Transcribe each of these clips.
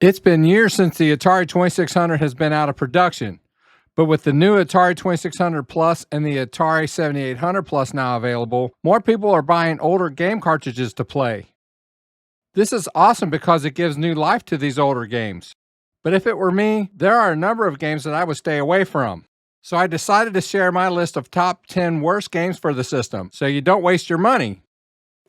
It's been years since the Atari 2600 has been out of production, but with the new Atari 2600 Plus and the Atari 7800 Plus now available, more people are buying older game cartridges to play. This is awesome because it gives new life to these older games. But if it were me, there are a number of games that I would stay away from. So I decided to share my list of top 10 worst games for the system, so you don't waste your money.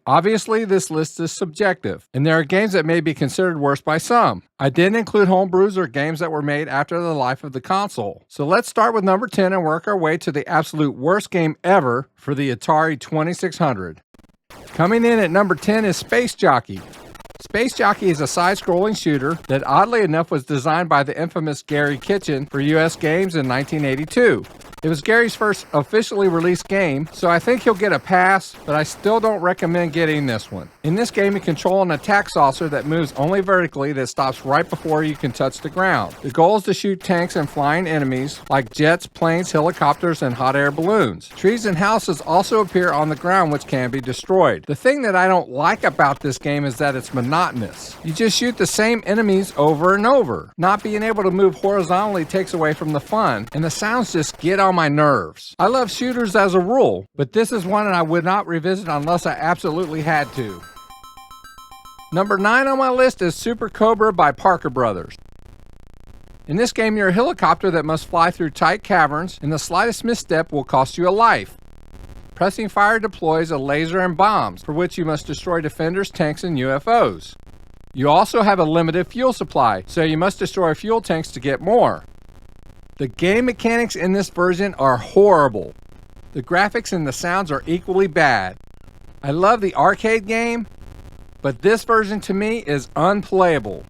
Obviously, this list is subjective, and there are games that may be considered worst by some. I didn't include homebrews or games that were made after the life of the console. So let's start with number 10 and work our way to the absolute worst game ever for the Atari 2600. Coming in at number 10 is Space Jockey. Space Jockey is a side-scrolling shooter that oddly enough was designed by the infamous Gary Kitchen for US Games in 1982. It was Gary's first officially released game, so I think he'll get a pass, but I still don't recommend getting this one. In this game, you control an attack saucer that moves only vertically that stops right before you can touch the ground. The goal is to shoot tanks and flying enemies like jets, planes, helicopters, and hot air balloons. Trees and houses also appear on the ground which can be destroyed. The thing that I don't like about this game is that it's monotonous. You just shoot the same enemies over and over. Not being able to move horizontally takes away from the fun, and the sounds just get on my nerves. I love shooters as a rule, but this is one that I would not revisit unless I absolutely had to. Number 9 on my list is Super Cobra by Parker Brothers. In this game, you're a helicopter that must fly through tight caverns, and the slightest misstep will cost you a life. Pressing fire deploys a laser and bombs, for which you must destroy defenders, tanks, and UFOs. You also have a limited fuel supply, so you must destroy fuel tanks to get more. The game mechanics in this version are horrible. The graphics and the sounds are equally bad. I love the arcade game, but this version to me is unplayable.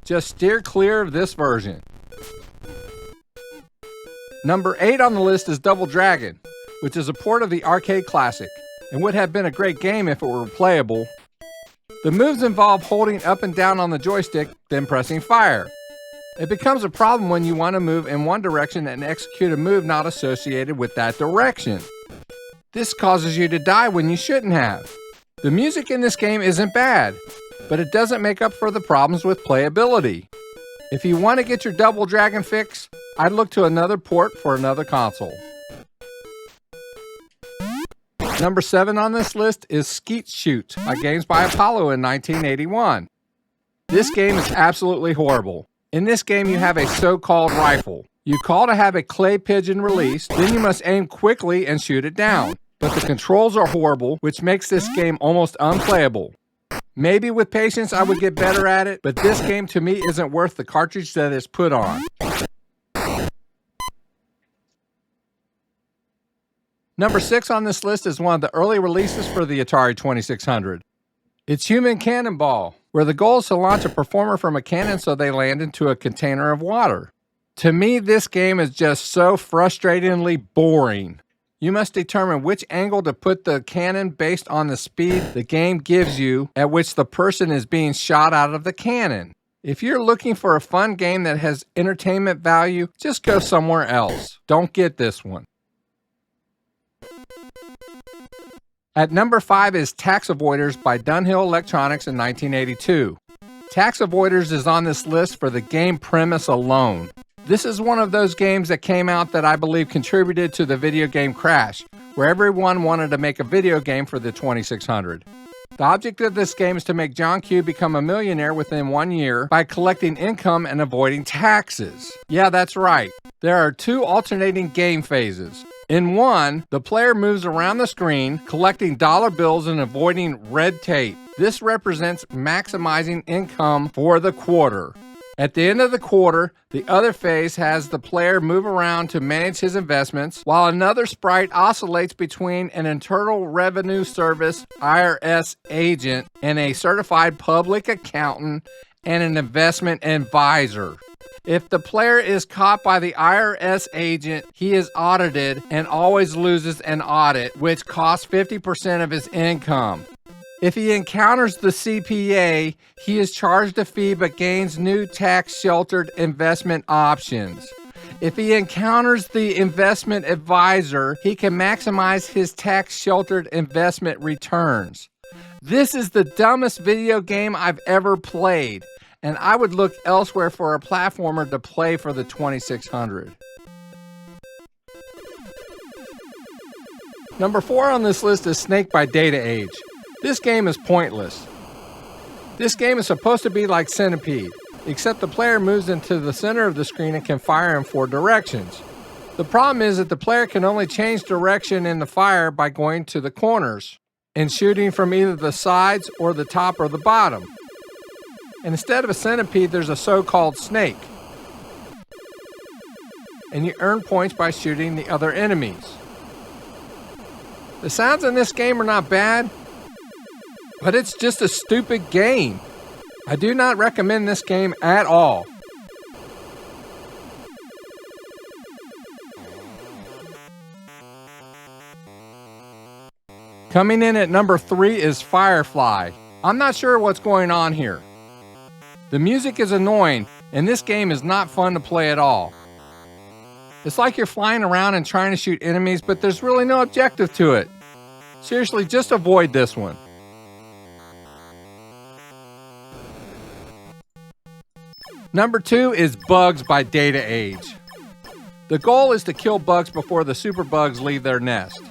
Just steer clear of this version. Number 8 on the list is Double Dragon, which is a port of the arcade classic, and would have been a great game if it were playable. The moves involve holding up and down on the joystick, then pressing fire. It becomes a problem when you want to move in one direction and execute a move not associated with that direction. This causes you to die when you shouldn't have. The music in this game isn't bad, but it doesn't make up for the problems with playability. If you want to get your Double Dragon fix, I'd look to another port for another console. Number 7 on this list is Skeet Shoot, a Games by Apollo in 1981. This game is absolutely horrible. In this game, you have a so-called rifle. You call to have a clay pigeon released, then you must aim quickly and shoot it down. But the controls are horrible, which makes this game almost unplayable. Maybe with patience I would get better at it, but this game to me isn't worth the cartridge that it's put on. Number 6 on this list is one of the early releases for the Atari 2600. It's Human Cannonball, where the goal is to launch a performer from a cannon so they land into a container of water. To me, this game is just so frustratingly boring. You must determine which angle to put the cannon based on the speed the game gives you at which the person is being shot out of the cannon. If you're looking for a fun game that has entertainment value, just go somewhere else. Don't get this one. At number 5 is Tax Avoiders by Dunhill Electronics in 1982. Tax Avoiders is on this list for the game premise alone. This is one of those games that came out that I believe contributed to the video game crash, where everyone wanted to make a video game for the 2600. The object of this game is to make John Q become a millionaire within 1 year by collecting income and avoiding taxes. Yeah, that's right. There are 2 alternating game phases. In one, the player moves around the screen, collecting dollar bills and avoiding red tape. This represents maximizing income for the quarter. At the end of the quarter, the other phase has the player move around to manage his investments, while another sprite oscillates between an Internal Revenue Service (IRS) agent and a certified public accountant and an investment advisor. If the player is caught by the IRS agent, he is audited and always loses an audit, which costs 50% of his income. If he encounters the CPA, he is charged a fee but gains new tax-sheltered investment options. If he encounters the investment advisor, he can maximize his tax-sheltered investment returns. This is the dumbest video game I've ever played. and I would look elsewhere for a platformer to play for the 2600. Number 4 on this list is Snake by Data Age. This game is pointless. This game is supposed to be like Centipede, except the player moves into the center of the screen and can fire in 4 directions. The problem is that the player can only change direction in the fire by going to the corners and shooting from either the sides or the top or the bottom. And instead of a centipede, there's a so-called snake. And you earn points by shooting the other enemies. The sounds in this game are not bad, but it's just a stupid game. I do not recommend this game at all. Coming in at number 3 is Firefly. I'm not sure what's going on here. The music is annoying, and this game is not fun to play at all. It's like you're flying around and trying to shoot enemies, but there's really no objective to it. Seriously, just avoid this one. Number 2 is Bugs by Data Age. The goal is to kill bugs before the superbugs leave their nest.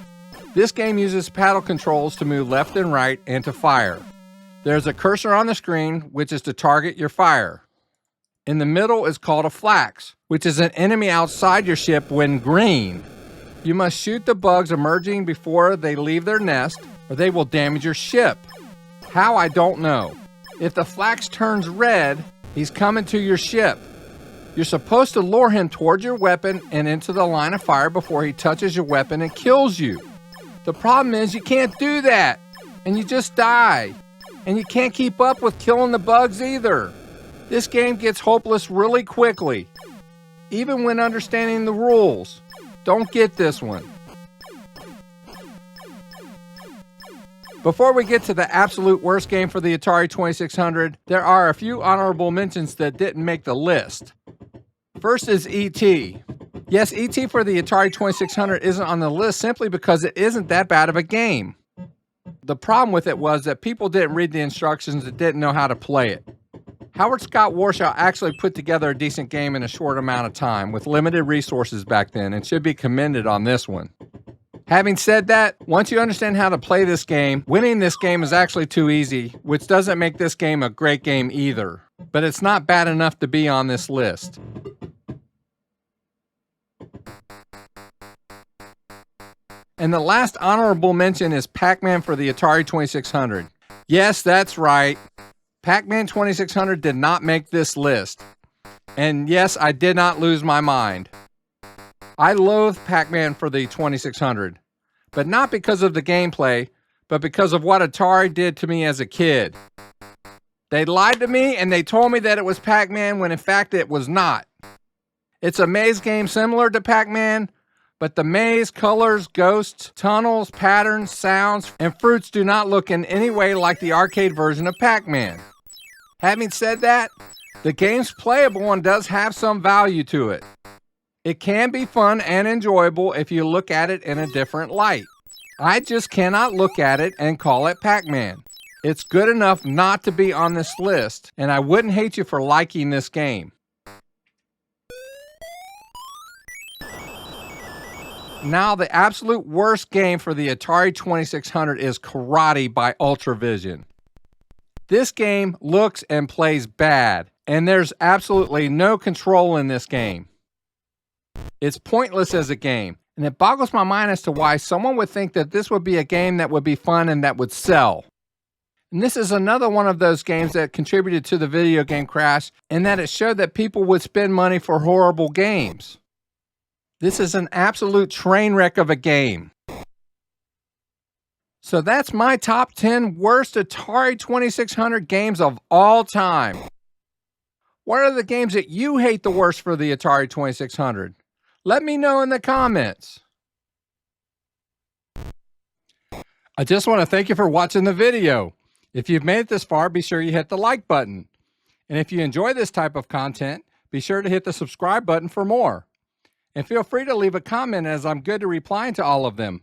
This game uses paddle controls to move left and right and to fire. There's a cursor on the screen, which is to target your fire. In the middle is called a flax, which is an enemy outside your ship when green. You must shoot the bugs emerging before they leave their nest, or they will damage your ship. How, I don't know. If the flax turns red, he's coming to your ship. You're supposed to lure him toward your weapon and into the line of fire before he touches your weapon and kills you. The problem is you can't do that, and you just die. And you can't keep up with killing the bugs either. This game gets hopeless really quickly, even when understanding the rules. Don't get this one. Before we get to the absolute worst game for the Atari 2600, there are a few honorable mentions that didn't make the list. First is E.T. Yes, E.T. for the Atari 2600 isn't on the list simply because it isn't that bad of a game. The problem with it was that people didn't read the instructions and didn't know how to play it. Howard Scott Warshaw actually put together a decent game in a short amount of time with limited resources back then and should be commended on this one. Having said that, once you understand how to play this game, winning this game is actually too easy, which doesn't make this game a great game either. But it's not bad enough to be on this list. And the last honorable mention is PacMan for the Atari 2600. Yes, that's right. PacMan 2600 did not make this list. And yes, I did not lose my mind. I loathe PacMan for the 2600, but not because of the gameplay, but because of what Atari did to me as a kid. They lied to me and they told me that it was PacMan when in fact it was not. It's a maze game similar to PacMan, but the maze, colors, ghosts, tunnels, patterns, sounds, and fruits do not look in any way like the arcade version of PacMan. Having said that, the game's playable and does have some value to it. It can be fun and enjoyable if you look at it in a different light. I just cannot look at it and call it PacMan. It's good enough not to be on this list, and I wouldn't hate you for liking this game. Now, the absolute worst game for the Atari 2600 is Karate by Ultravision. This game looks and plays bad, and there's absolutely no control in this game. It's pointless as a game, and it boggles my mind as to why someone would think that this would be a game that would be fun and that would sell. And this is another one of those games that contributed to the video game crash, in that it showed that people would spend money for horrible games. This is an absolute train wreck of a game. So that's my top 10 worst Atari 2600 games of all time. What are the games that you hate the worst for the Atari 2600? Let me know in the comments. I just want to thank you for watching the video. If you've made it this far, be sure you hit the like button. And if you enjoy this type of content, be sure to hit the subscribe button for more. And feel free to leave a comment, as I'm good to replying to all of them.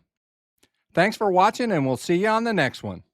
Thanks for watching, and we'll see you on the next one.